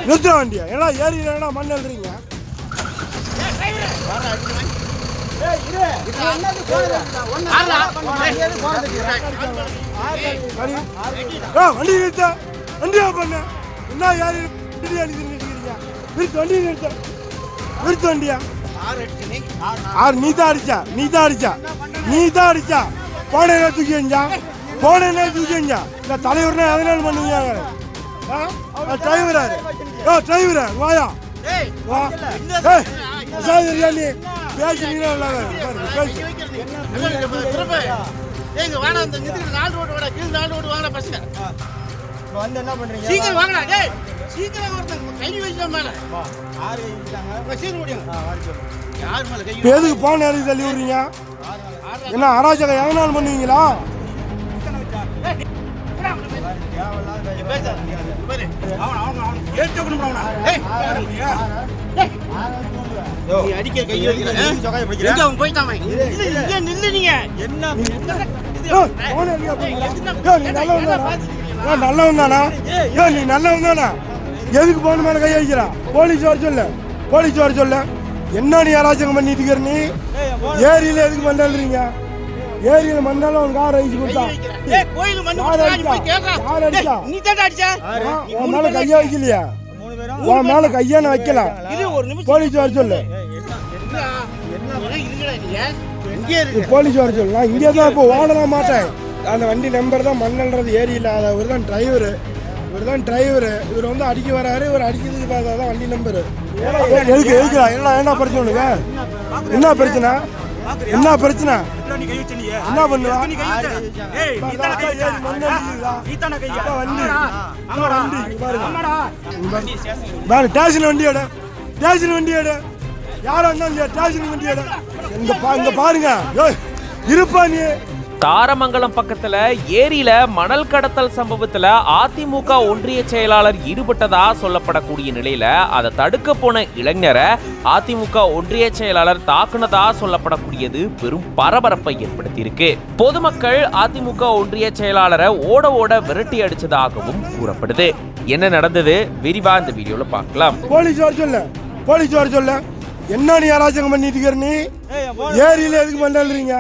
நிறுத்த வண்டியா ஏன்னா ஏரியா மண் எழுதுறீங்க. வண்டி நிறுத்த வண்டியா பண்ண என்ன யாரு நிறுத்திக்கிறீங்க? நிறுத்த வண்டி நிறுத்த நிறுத்த வண்டியா. ஆறு நீ தான் அடிச்சா போன என்ன தூக்கி வந்தா இந்த தலைவர்னா எதனால பண்ணுவீங்க? டிரைவரா டிரைவரா வாயா வா நீ பேசுறீங்களா? எதுக்கு போன நேரம் தள்ளி விடுறீங்க? என்ன அராஜகம் எதனால பண்ணுவீங்களா? நல்லவன் தானா? நீ நல்லவன் தானா? எதுக்கு போன மேல கை வைக்கிறா? போலீஸ் வர சொல்ல. என்ன நீ அராஜகம் பண்ணிட்டு இருக்கிற? நீ ஏரியில எதுக்கு மண்ணாடுறீங்க? ஏரியில மண்ணால உன் கார் அடிச்சு கொடுத்தா உன் மேல கையா வைக்கலையா? உன் மேல கையான வைக்கலாம். போலீஸ் வர சொல்லு. போலீஸ் வர சொல்லு. நான் இங்கே தான் இப்போ ஓடலாம் மாட்டேன். அந்த வண்டி நம்பர் தான் மண்ணல்றது ஏரியில. இவர் தான் டிரைவரு. இவர் வந்து அடிக்க வராரு. இவர் அடிக்கிறதுக்கு பார்த்தா தான் வண்டி நம்பரு. எதுக்கு என்ன பிரச்சனை? என்ன பிரச்சனை? என்ன பண்ணுவா? ஸ்டேஷன் வண்டி எடு. யாரா இருந்தாலும் ஸ்டேஷன் வண்டி எடு. இங்க பாருங்க இருப்பா நீ. தாரமங்கலம் பக்கத்துல ஏரியில மணல் கடத்தல் சம்பவத்துல அதிமுக ஒன்றிய செயலாளர் ஈடுபட்டதா சொல்லப்படக்கூடிய நிலையில அதை தடுக்க போன இளைஞரை அதிமுக ஒன்றிய செயலாளர் தாக்குனதா சொல்லப்படக்கூடியது பெரும் பரபரப்பை ஏற்படுத்தியிருக்கு. பொதுமக்கள் அதிமுக ஒன்றிய செயலாளரை ஓட விரட்டி அடிச்சதாகவும் கூறப்படுது. என்ன நடந்தது விரிவா இந்த வீடியோல பார்க்கலாம். போலீஸ் வர சொல்ல. என்ன நீ அராஜகம் பண்ணிட்டு இருக்கிற? நீ ஏரியில எதுக்கு மண்ணாடுறீங்க?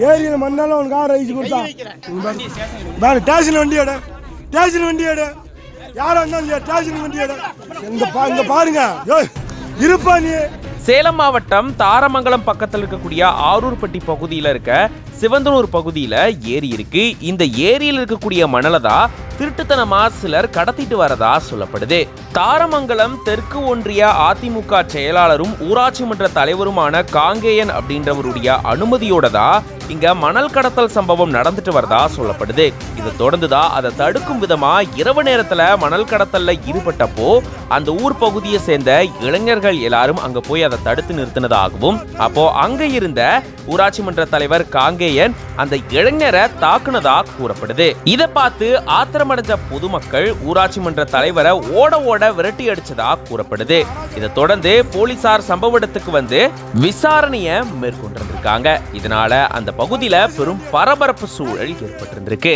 ஏரியில மண்ணால உன் கார் அடிச்சு கொடுத்தா ஸ்டேஷன் வண்டி எடு. யாரா இருந்தாலும் ஸ்டேஷன் வண்டி எடு. இங்க பாருங்க இருப்பா நீ. சேலம் மாவட்டம் தாரமங்கலம் பக்கத்தில் இருக்கக்கூடிய ஆரூர்பட்டி பகுதியில் இருக்க சிவந்தனூர் பகுதியில் ஏரி இருக்கு. இந்த ஏரியில் இருக்கக்கூடிய மணலை தான் திருட்டுத்தனமா சிலர் கடத்திட்டு வரதா சொல்லப்படுது. தாரமங்கலம் தெற்கு ஒன்றிய அதிமுக செயலாளரும் ஊராட்சி மன்ற தலைவருமான காங்கேயன் அப்படின்றவருடைய அனுமதியோட தான் இங்க மணல் கடத்தல் சம்பவம் நடந்துட்டு வரதா சொல்லப்படுது. இதை தொடர்ந்துதான் அதை தடுக்கும் விதமா இரவு நேரத்துல மணல் கடத்தல்ல ஈடுபட்டப்போ அந்த ஊர் பகுதியை சேர்ந்த இளைஞர்கள் எல்லாரும் அங்க போய் அதை தடுத்து நிறுத்தினதாகவும் அப்போ அங்க இருந்த ஊராட்சி மன்ற தலைவர் காங்கேயன் அந்த இளைஞரை தாக்குனதா கூறப்படுது. இதை பார்த்து ஆத்திரமடைஞ்ச பொதுமக்கள் ஊராட்சி மன்ற தலைவரை ஓட விரட்டி அடிச்சதா கூறப்படுது. இதை தொடர்ந்து போலீசார் சம்பவ இடத்துக்கு வந்து விசாரணையை மேற்கொண்டிருந்திருக்காங்க. இதனால அந்த பகுதியில பெரும் பரபரப்பு சூழல் ஏற்பட்டிருந்திருக்கு.